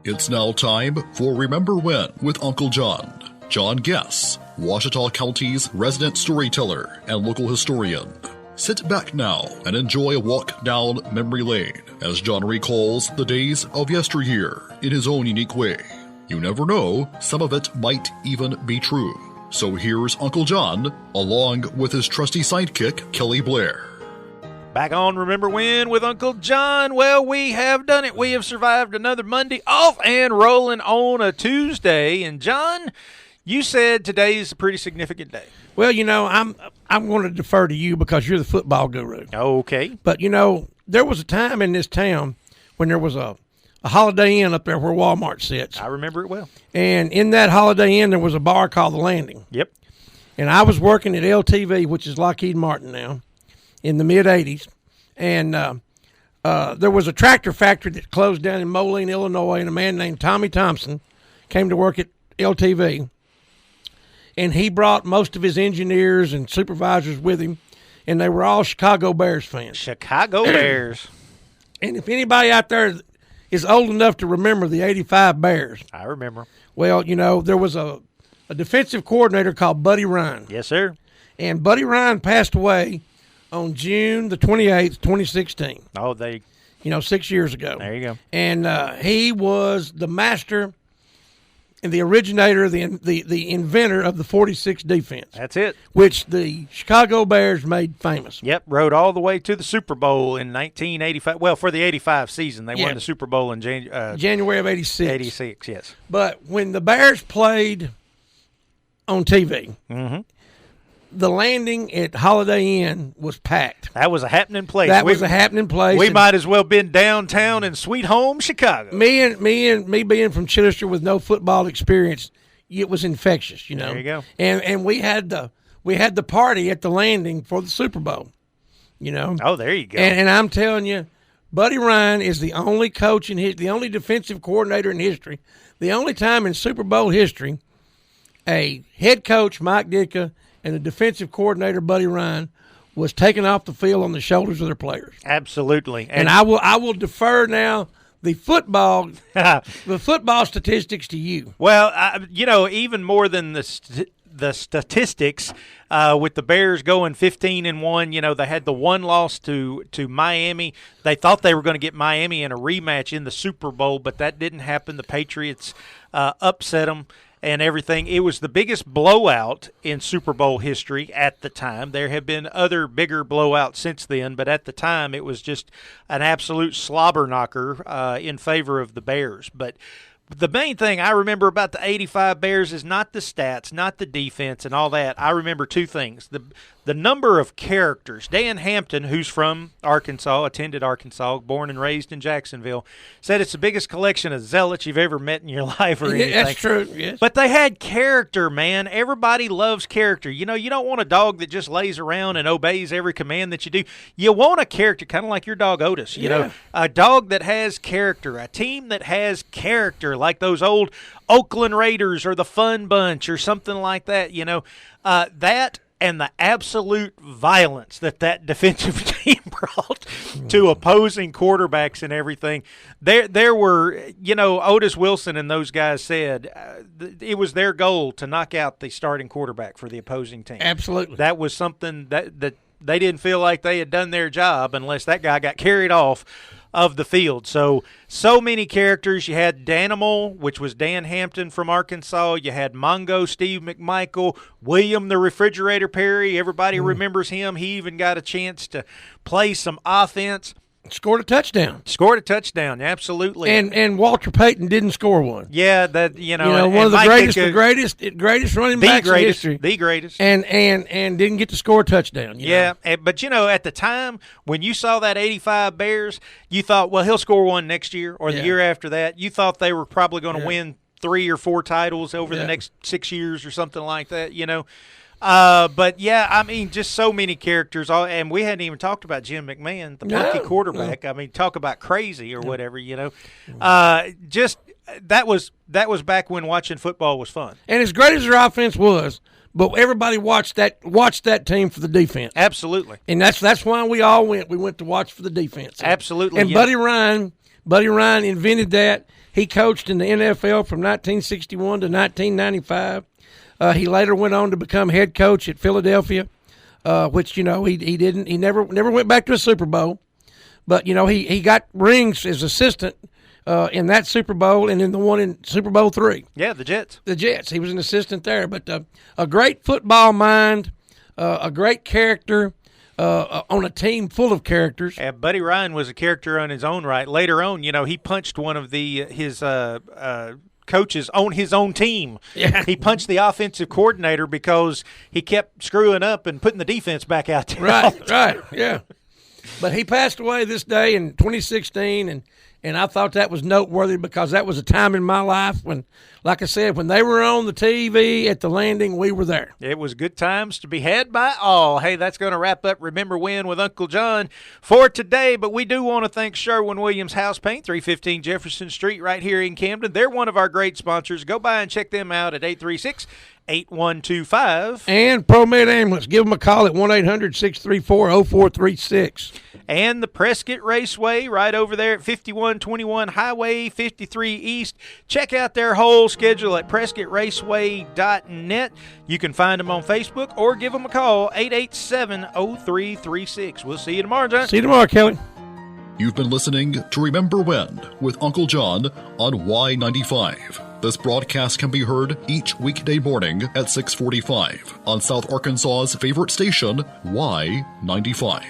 It's now time for Remember When with Uncle John. John Guess, Ouachita County's resident storyteller and local historian. Sit back now and enjoy a walk down memory lane as John recalls the days of yesteryear in his own unique way. You never know, some of it might even be true. So here's Uncle John, along with his trusty sidekick, Kelly Blair. Back on Remember When with Uncle John. Well, we have done it. We have survived another Monday, off and rolling on a Tuesday. And John, you said today's a pretty significant day. Well, you know, I'm going to defer to you because you're the football guru. Okay. But, you know, there was a time in this town when there was a Holiday Inn up there where Walmart sits. I remember it well. And in that Holiday Inn, there was a bar called The Landing. Yep. And I was working at LTV, which is Lockheed Martin now, in the mid-'80s. And there was a tractor factory that closed down in Moline, Illinois, and a man named Tommy Thompson came to work at LTV. And he brought most of his engineers and supervisors with him, and they were all Chicago Bears fans. Chicago Bears. And if anybody out there is old enough to remember the 85 Bears. I remember. Well, you know, there was a defensive coordinator called Buddy Ryan. Yes, sir. And Buddy Ryan passed away on June the 28th, 2016. Oh, 6 years ago. There you go. And he was the master and the originator, the inventor of the 46 defense. That's it. Which the Chicago Bears made famous. Yep, rode all the way to the Super Bowl in 1985. Well, for the 85 season. They won the Super Bowl in January of 86. 86, yes. But when the Bears played on TV, the Landing at Holiday Inn was packed. That was a happening place. Was a happening place. We might as well been downtown in Sweet Home Chicago. Me being from Chittister with no football experience, it was infectious, you know. There you go. And we had the party at the Landing for the Super Bowl, you know. Oh, there you go. And I'm telling you, Buddy Ryan is the only coach the only defensive coordinator in history, the only time in Super Bowl history, a head coach Mike Ditka and the defensive coordinator, Buddy Ryan, was taken off the field on the shoulders of their players. Absolutely. And I will defer now the football statistics to you. Well, even more than the statistics, with the Bears going 15-1, they had the one loss to Miami. They thought they were going to get Miami in a rematch in the Super Bowl, but that didn't happen. The Patriots upset them and everything. It was the biggest blowout in Super Bowl history at the time. There have been other bigger blowouts since then, but at the time it was just an absolute slobber knocker in favor of the Bears. But the main thing I remember about the 85 Bears is not the stats, not the defense and all that. I remember two things. The number of characters. Dan Hampton, who's from Arkansas, attended Arkansas, born and raised in Jacksonville, said it's the biggest collection of zealots you've ever met in your life or anything. That's true, yes. But they had character, man. Everybody loves character. You don't want a dog that just lays around and obeys every command that you do. You want a character, kind of like your dog Otis, a dog that has character, a team that has character, like those old Oakland Raiders or the Fun Bunch or something like that, that and the absolute violence that defensive team brought to opposing quarterbacks and everything. There were, Otis Wilson and those guys said it was their goal to knock out the starting quarterback for the opposing team. Absolutely. That was something that they didn't feel like they had done their job unless that guy got carried off of the field. So many characters. You had Danimal, which was Dan Hampton from Arkansas. You had Mongo Steve McMichael, William the Refrigerator Perry. Everybody remembers him. He even got a chance to play some offense. Scored a touchdown, absolutely. And Walter Payton didn't score one. Yeah, that one of the greatest running backs in history. The greatest. And didn't get to score a touchdown. But at the time when you saw that 85 Bears, you thought, well, he'll score one next year or the year after that. You thought they were probably going to win 3 or 4 titles over the next 6 years or something like that, But just so many characters, and we hadn't even talked about Jim McMahon, the plucky quarterback. No. I mean, talk about crazy or whatever, Just that was back when watching football was fun. And as great as their offense was, but everybody watched that team for the defense. Absolutely, and that's why we all went. We went to watch for the defense. Absolutely, and Buddy Ryan invented that. He coached in the NFL from 1961 to 1995. He later went on to become head coach at Philadelphia, which he didn't. He never went back to a Super Bowl, but he got rings as assistant in that Super Bowl and in the one in Super Bowl III. Yeah, the Jets. The Jets. He was an assistant there, but a great football mind, a great character. On a team full of characters. Yeah, Buddy Ryan was a character on his own right. Later on, he punched one of his coaches on his own team. Yeah. He punched the offensive coordinator because he kept screwing up and putting the defense back out there. Right, yeah. But he passed away this day in 2016, and I thought that was noteworthy because that was a time in my life when, like I said, when they were on the TV at the Landing, we were there. It was good times to be had by all. Hey, that's going to wrap up Remember When with Uncle John for today. But we do want to thank Sherwin-Williams House Paint, 315 Jefferson Street right here in Camden. They're one of our great sponsors. Go by and check them out at 836-8125. And ProMed Ambulance. Give them a call at 1-800-634-0436. And the Prescott Raceway right over there at 5121 Highway 53 East. Check out their whole schedule at PrescottRaceway.net. You can find them on Facebook or give them a call, 887-0336. We'll see you tomorrow, John. See you tomorrow, Kelly. You've been listening to Remember When with Uncle John on Y95. This broadcast can be heard each weekday morning at 6:45 on South Arkansas's favorite station, Y95.